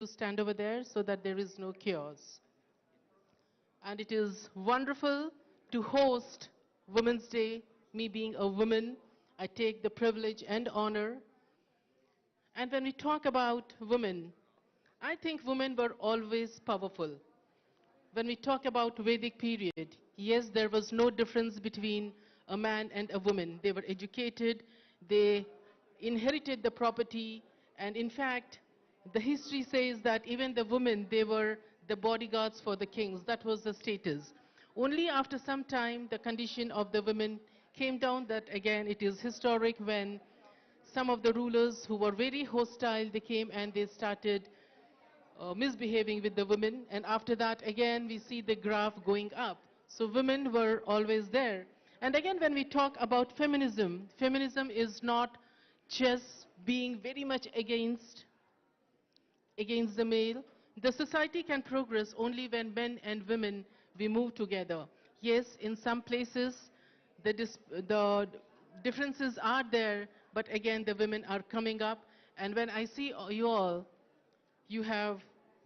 to stand over there so that there is no chaos. And it is wonderful to host Women's Day. Me being a woman, I take the privilege and honor. And when we talk about women, I think women were always powerful. When we talk about Vedic period, yes, there was no difference between a man and a woman. They were educated, they inherited the property, and in fact, the history says that even the women, they were the bodyguards for the kings. That was the status. Only after some time, the condition of the women came down. That again, it is historic when some of the rulers who were very hostile, they came and they started misbehaving with the women, and after that again we see the graph going up. So women were always there. And again, when we talk about feminism, feminism is not just being very much against the male. The society can progress only when men and women we move together. Yes, in some places the differences are there, but again the women are coming up. And when I see you all, you have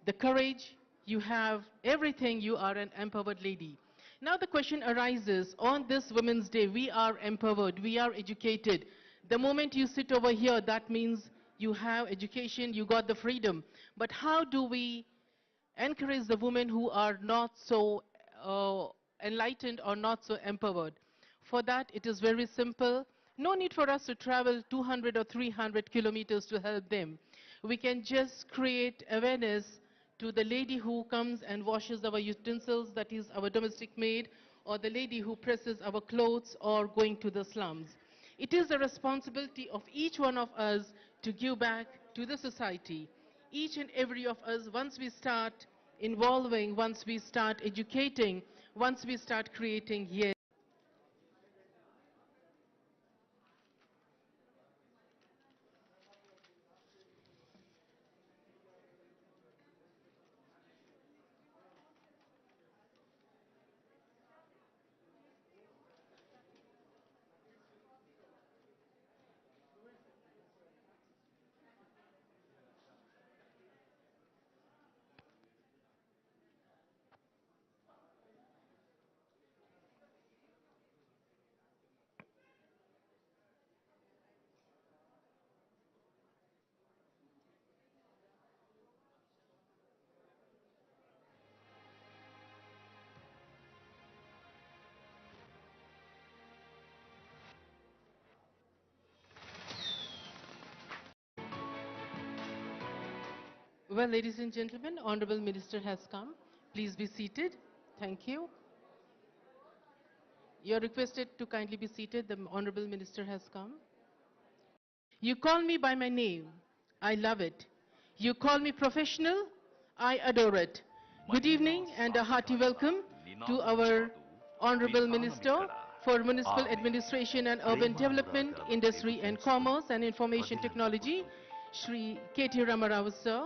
the courage, you have everything, you are an empowered lady. Now the question arises, on this Women's Day, we are empowered, we are educated. The moment you sit over here, that means you have education, you got the freedom. But how do we encourage the women who are not so enlightened or not so empowered? For that, it is very simple. No need for us to travel 200 or 300 kilometers to help them. We can just create awareness to the lady who comes and washes our utensils, that is our domestic maid, or the lady who presses our clothes, or going to the slums. It is the responsibility of each one of us to give back to the society. Each and every of us, once we start involving, once we start educating, once we start creating, yes. Well, ladies and gentlemen, Honorable Minister has come. Please be seated. Thank you. You are requested to kindly be seated. The Honorable Minister has come. You call me by my name. I love it. You call me professional. I adore it. Good evening and a hearty welcome to our Honorable Minister for Municipal Administration and Urban Development, Industry and Commerce and Information Technology, Shri K.T. Ramarao, sir.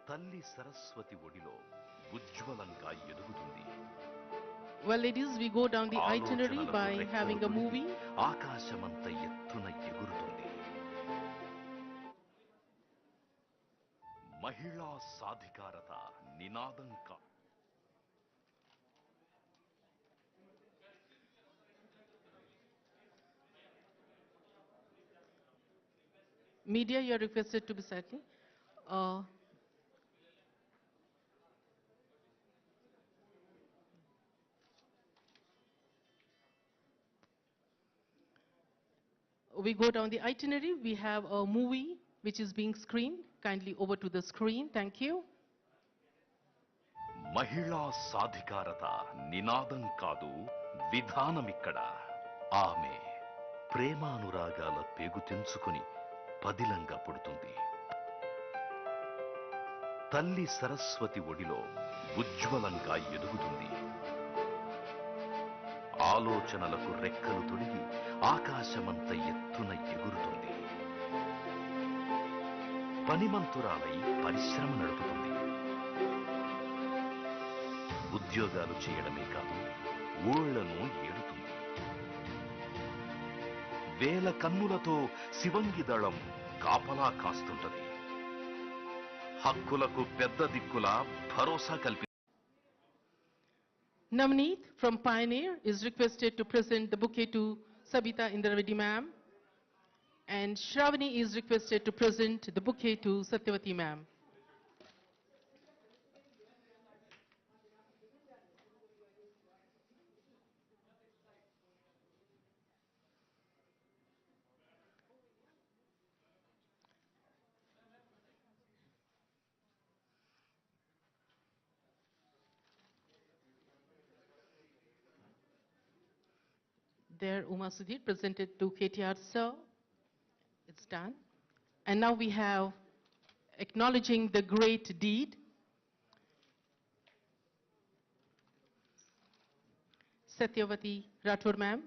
తల్లి సరస్వతి ఒడిలో ఉజ్వలంగా ఎదుగుతుంది. Well, ladies, we go down the itinerary by having a movie. ఆకాశమంత ఎత్తున ఎగురుతుంది. మహిళా సాధికారత నినాదంగా. Media, you are requested to be silent. We go down the itinerary. We have a movie which is being screened. Kindly over to the screen. Thank you. మహిళా సాధికారత నినాదం కాదు, విధానమిక్కడ. ఆమె ప్రేమానురాగాల పేగు తెంచుకుని పదిలంగా పుడుతుంది. తల్లి సరస్వతి ఒడిలో ఉజ్వలంగా ఎదుగుతుంది. ఆలోచనలకు రెక్కలు తొడిగి ఆకాశమంత ఎత్తున ఎగురుతుంది. పనిమంతురాలై పరిశ్రమ నడుపుతుంది. ఉద్యోగాలు చేయడమే కాదు, ఊళ్లను ఏడుతుంది. వేల కన్నులతో శివంగి దళం కాపలా కాస్తుంటది. హక్కులకు పెద్ద దిక్కులా భరోసా కల్పి Navneet from Pioneer is requested to present the bouquet to Sabita Indravedi ma'am, and Shravani is requested to present the bouquet to Satyavati ma'am. There, Uma Sudhir presented to KTR sir. It's done. And now we have acknowledging the great deed. Satyavati Rathore ma'am,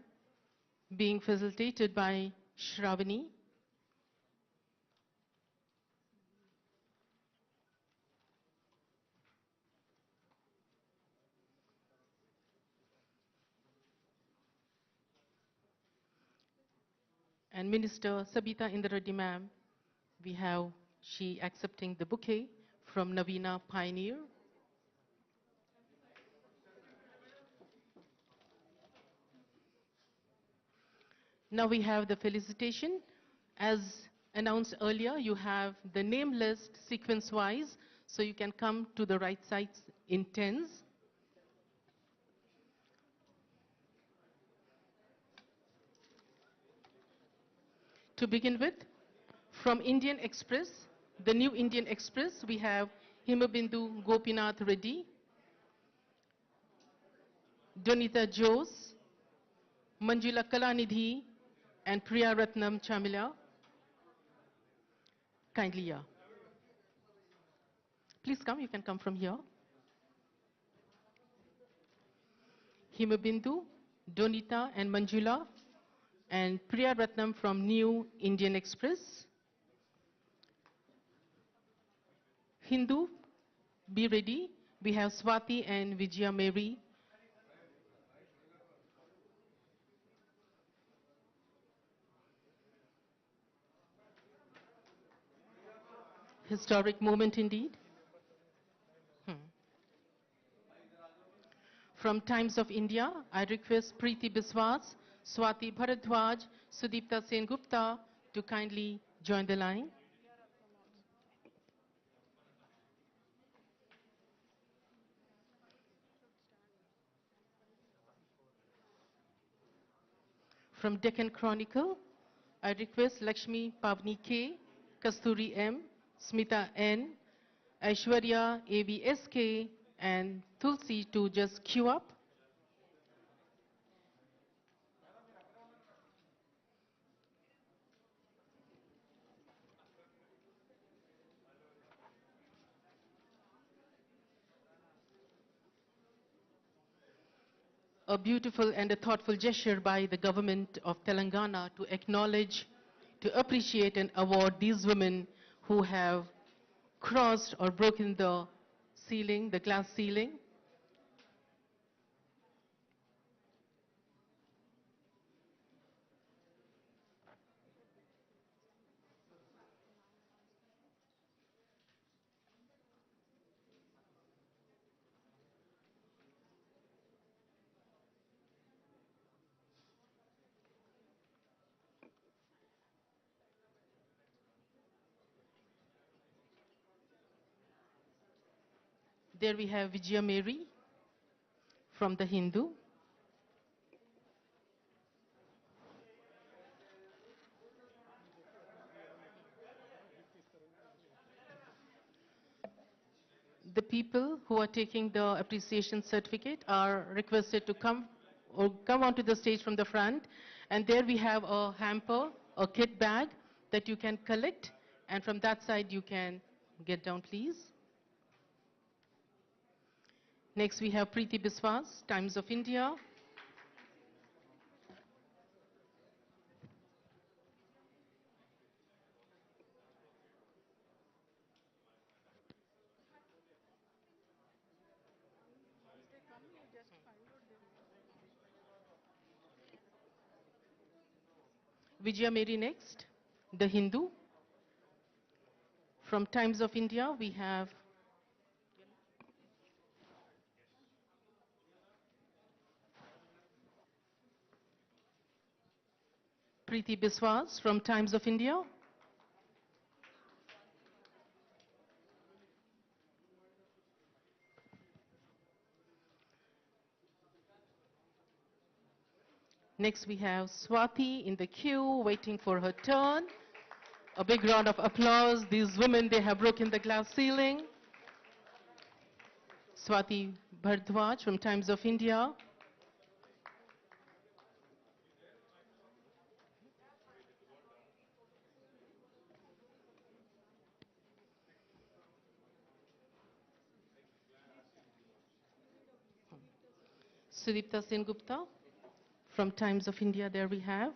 being facilitated by Shravani. And Minister Sabita Indrareddy ma'am, we have she accepting the bouquet from Navina Pioneer. Now we have the felicitation. As announced earlier, you have the name list sequence-wise, so you can come to the right sides in tens. To begin with, from Indian Express, the new Indian Express, we have Himabindu Gopinath Reddy, Donita Jose, Manjula Kalanidhi, and Priya Ratnam Chamila. Kindly, yeah. Please come, you can come from here. Himabindu, Donita, and Manjula, and Priya Ratnam from New Indian Express. Hindu, be ready. We have Swati and Vijaya Mary. Historic moment indeed. From Times of India, I request Preeti Biswas, Swati Bharadwaj, Sudipta Sen Gupta to kindly join the line. From Deccan Chronicle, I request Lakshmi Pavni K, Kasturi M, Smita N, Aishwarya AVSK, and Tulsi to just queue up. A beautiful and a thoughtful gesture by the government of Telangana to acknowledge, to appreciate and award these women who have crossed or broken the ceiling, the glass ceiling. There we have Vijaya Mary from the Hindu. The people who are taking the appreciation certificate are requested to come onto the stage from the front. And there we have a hamper, a kit bag that you can collect. And from that side you can get down, please. Next we have Preeti Biswas, Times of India. Vijaya Mary next, The Hindu. From Times of India, we have Preeti Biswas from Times of India. Next, we have Swati in the queue, waiting for her turn. A big round of applause. These women, they have broken the glass ceiling. Swati Bhardwaj from Times of India. Sudipta Sengupta from Times of India, there we have.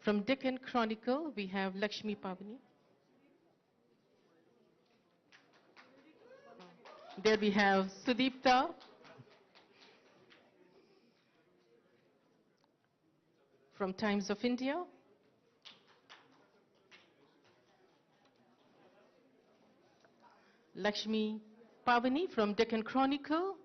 From Deccan Chronicle, we have Lakshmi Pavani. There we have Sudipta. From Times of India. Lakshmi Pavani from Deccan Chronicle.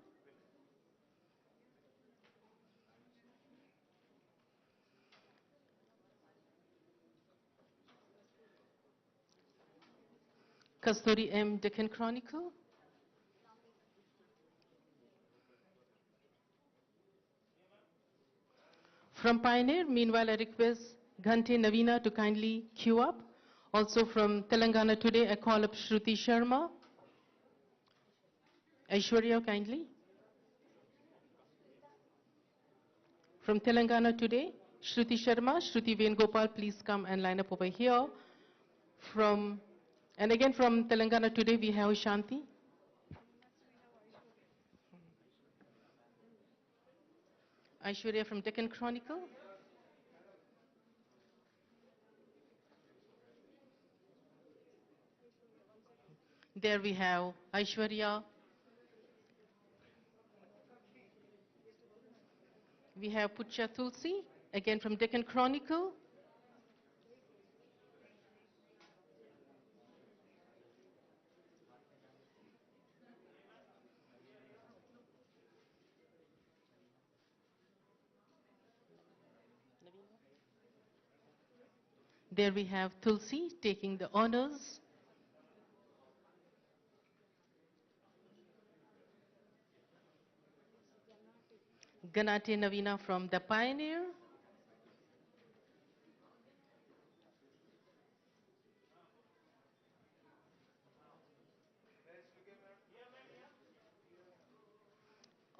Kasturi M. Deccan Chronicle. From Pioneer, meanwhile, I request Ghante Navina to kindly queue up. Also from Telangana Today, I call up Shruti Sharma. Aishwarya, kindly. From Telangana Today, Shruti Sharma, Shruti Vengopal, please come and line up over here. And again from Telangana Today, we have Shanti. Aishwarya from Deccan Chronicle. There we have Aishwarya. We have Pucha Tulsi, again from Deccan Chronicle. There we have Tulsi taking the honors. Ganate Navina from The Pioneer.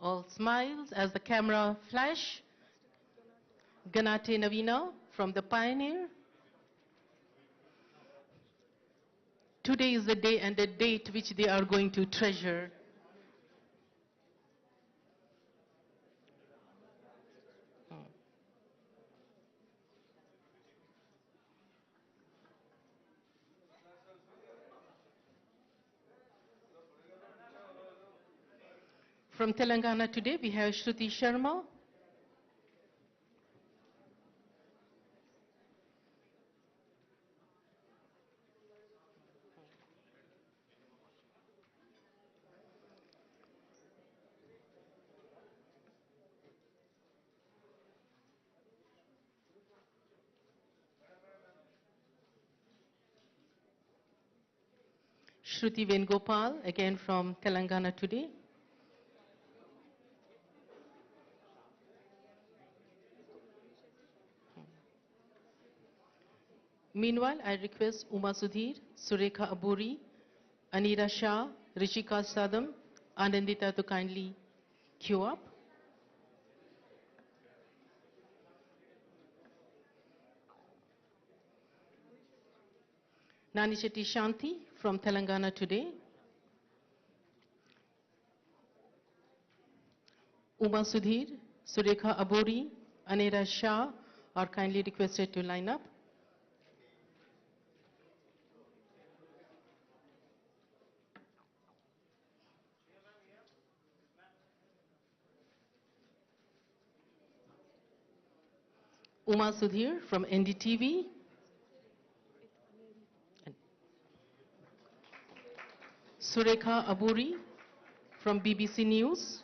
All smiles as the camera flash. Ganate Navina from The Pioneer. Today is the day and the date which they are going to treasure. From Telangana Today, we have Shruti Sharma. Shruti Vengopal, again from Telangana Today. Meanwhile, I request Uma Sudhir, Surekha Aburi, Anira Shah, Rishika Sadam, Anandita to kindly queue up. Nani Shetty Shanti from Telangana Today. Uma Sudhir, Surekha Aburi, Anira Shah are kindly requested to line up. Uma Sudhir from NDTV. Surekha Aburi from BBC News.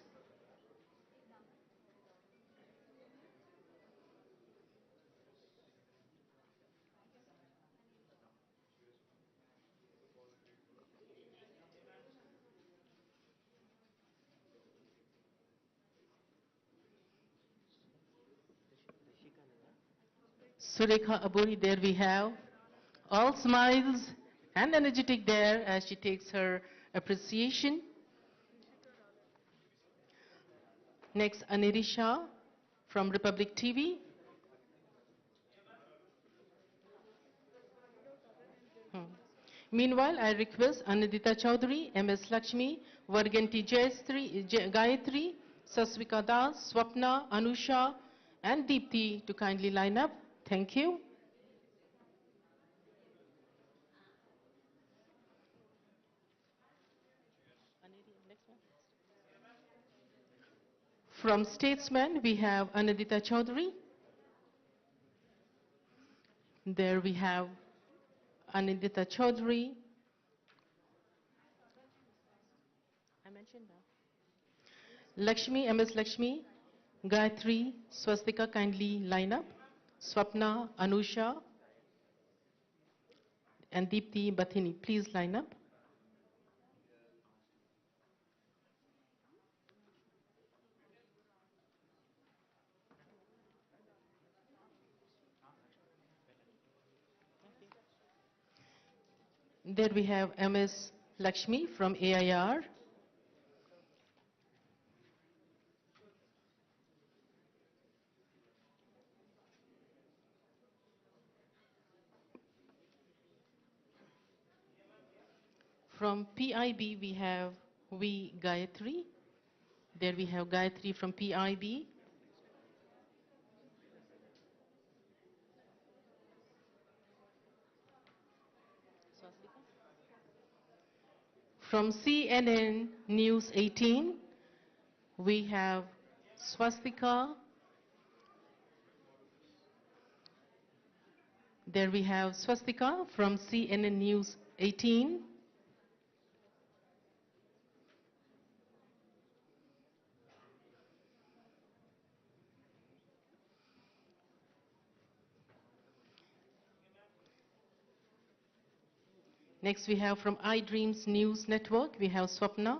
Surekha Aburi, there we have. All smiles and energetic there as she takes her appreciation. Next, Aniri Shah from Republic TV. Hmm. Meanwhile, I request Anindita Chaudhary, MS Lakshmi, Varganti Gayatri, Sasvika Das, Swapna, Anusha, and Deepthi to kindly line up. Thank you. From Statesman, we have Anindita Chaudhary. There we have Anindita Chaudhary. I mentioned now. Lakshmi, MS Lakshmi, Gayatri, Swastika, kindly line up. Swapna, Anusha, and Deepthi Bathini, please line up. There we have MS Lakshmi from AIR. From PIB, we have V. Gayatri. There we have Gayatri from PIB. From CNN News 18, we have Swastika. There we have Swastika from CNN News 18. Next we have from iDreams News Network, we have Swapna.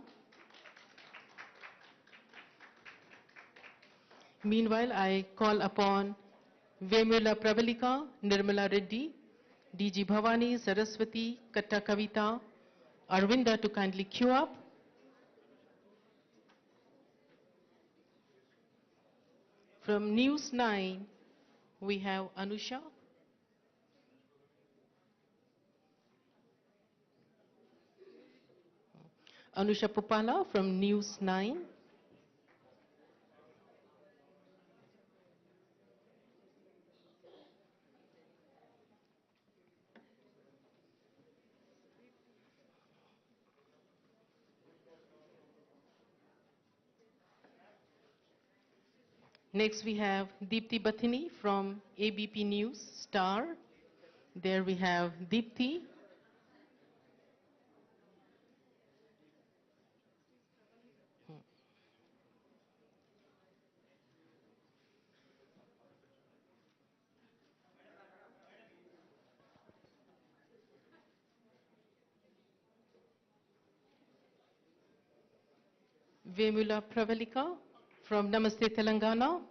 Meanwhile, I call upon Vemula Pravalika, Nirmala Reddy, DG Bhavani, Saraswati, Katta Kavita, Arvinda to kindly queue up. From News 9, we have Anusha. Anusha Pupala from News 9. Next we have Deepthi Bathini from ABP News Star. There we have Deepthi. Vemula Pravalika from Namaste Telangana.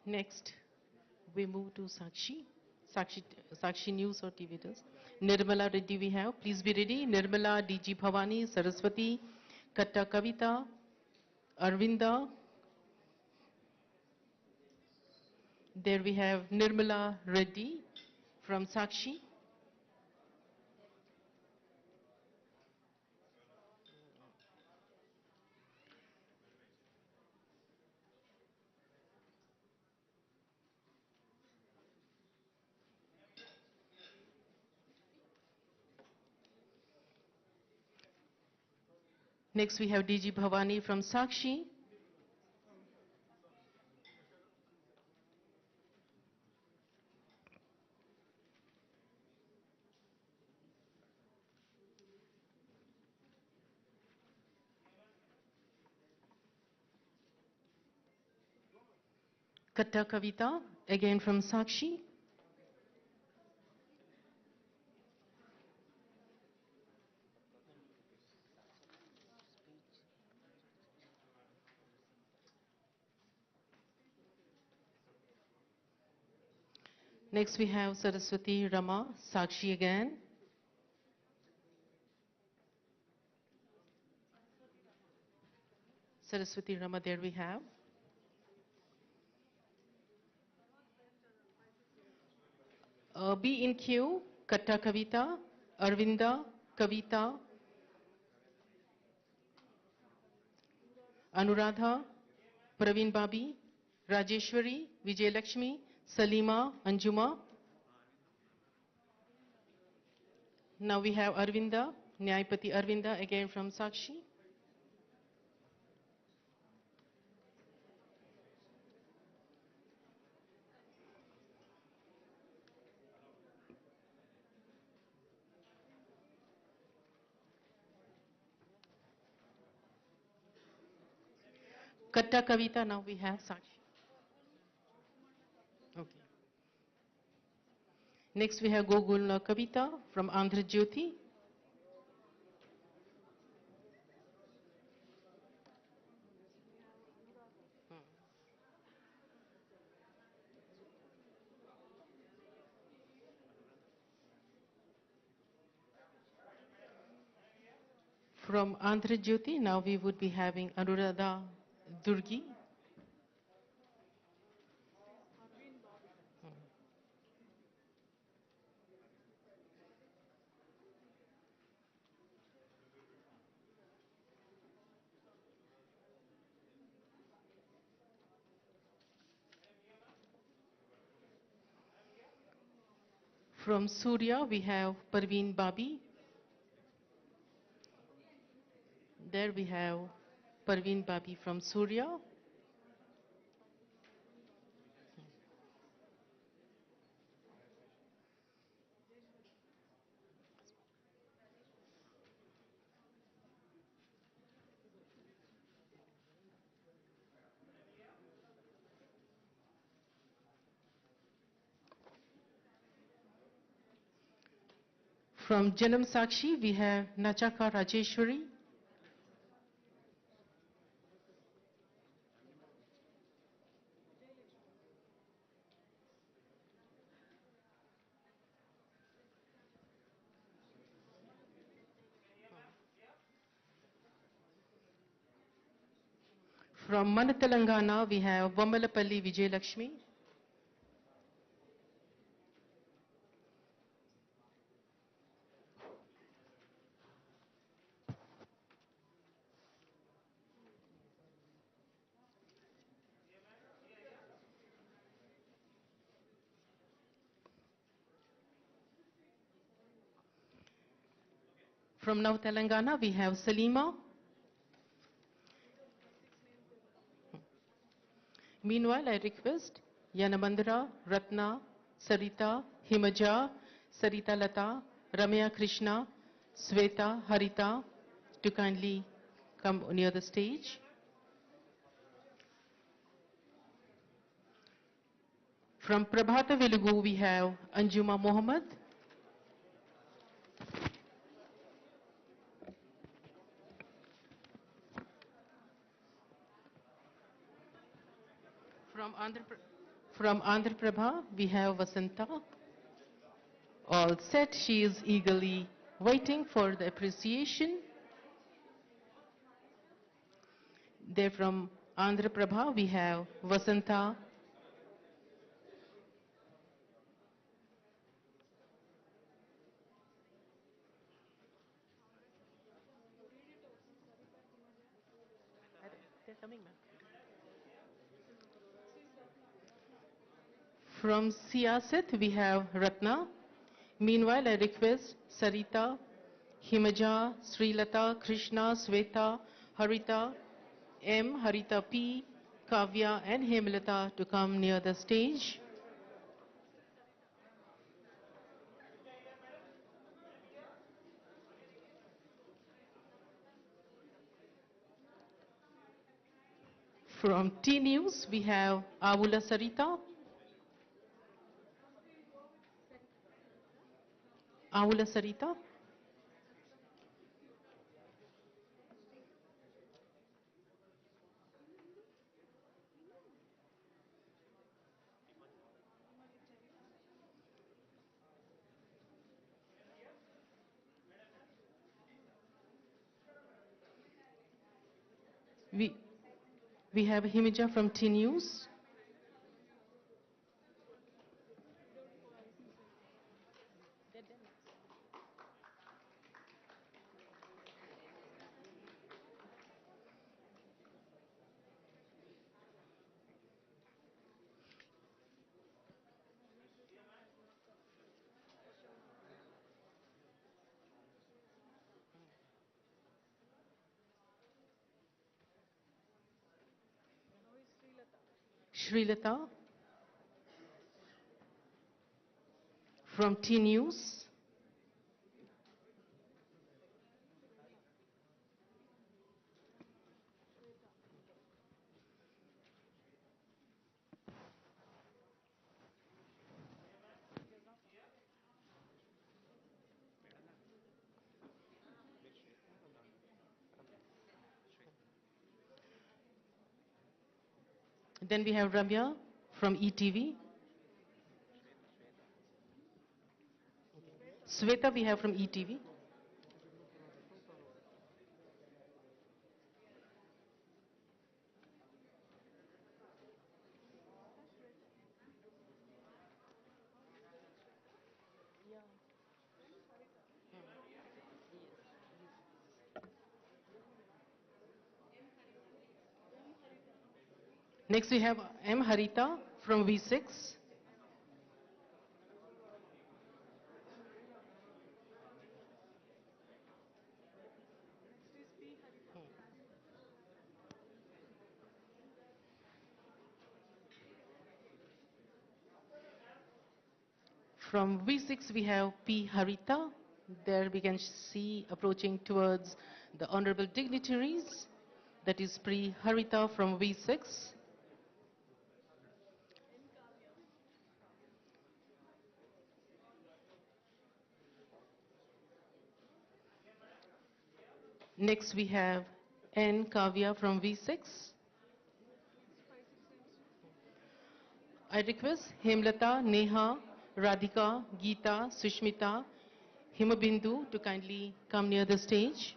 Next, we move to Sakshi News or TV does. Nirmala Reddy we have. Please be ready. Nirmala, DG Bhavani, Saraswati, Katta Kavita, Arvinda. There we have Nirmala Reddy from Sakshi. Next we have DG Bhavani from Sakshi. Katta Kavita, again from Sakshi. Next we have Saraswati Rama, Sakshi again. Saraswati Rama, there we have. B in Q, Katta Kavita, Arvinda, Kavita, Anuradha, Praveen Babi, Rajeshwari, Vijay Lakshmi, Salima, Anjuma. Now we have Arvinda, Nyayapati Arvinda, again from Sakshi. Katta Kavita, now we have Sakshi. Okay. Next we have Gogul Kavita from Andhra Jyoti. From Andhra Jyoti, now we would be having Anuradha Durgi. From Surya, we have Parveen Babi. There we have Parveen Babi from Surya. From Janam Sakshi, we have Nachaka Rajeshwari. From Manatelangana, we have Vamalapalli Vijay Lakshmi. From Now Telangana, we have Salima. Meanwhile, I request Yanamandra, Ratna, Sarita, Himaja, Sarita Lata, Ramya Krishna, Sweta, Harita to kindly come near the stage. From Prabhata Velugu, we have Anjuma Mohammed. From from Andhra Prabha, we have Vasanta. All set, she is eagerly waiting for the appreciation. There from Andhra Prabha, we have Vasanta. They're coming, ma'am. From Siyaset, we have Ratna. Meanwhile, I request Sarita, Himaja, Srilata, Krishna, Sweta, Harita, M, Harita P, Kavya and Hemlata to come near the stage. From T News, we have Avula Sarita. Avula Sarita. We, we have Himija from T News. Srilata from T News. Then we have Ramya from ETV. Sweta we have from ETV. Next we have M. Harita from V6. From V6 we have P. Harita. There we can see approaching towards the honorable dignitaries. That is Pri Harita from V6. Next we have N. Kavya from V6. I request Hemlata, Neha, Radhika, Geeta, Sushmita, Himabindu to kindly come near the stage.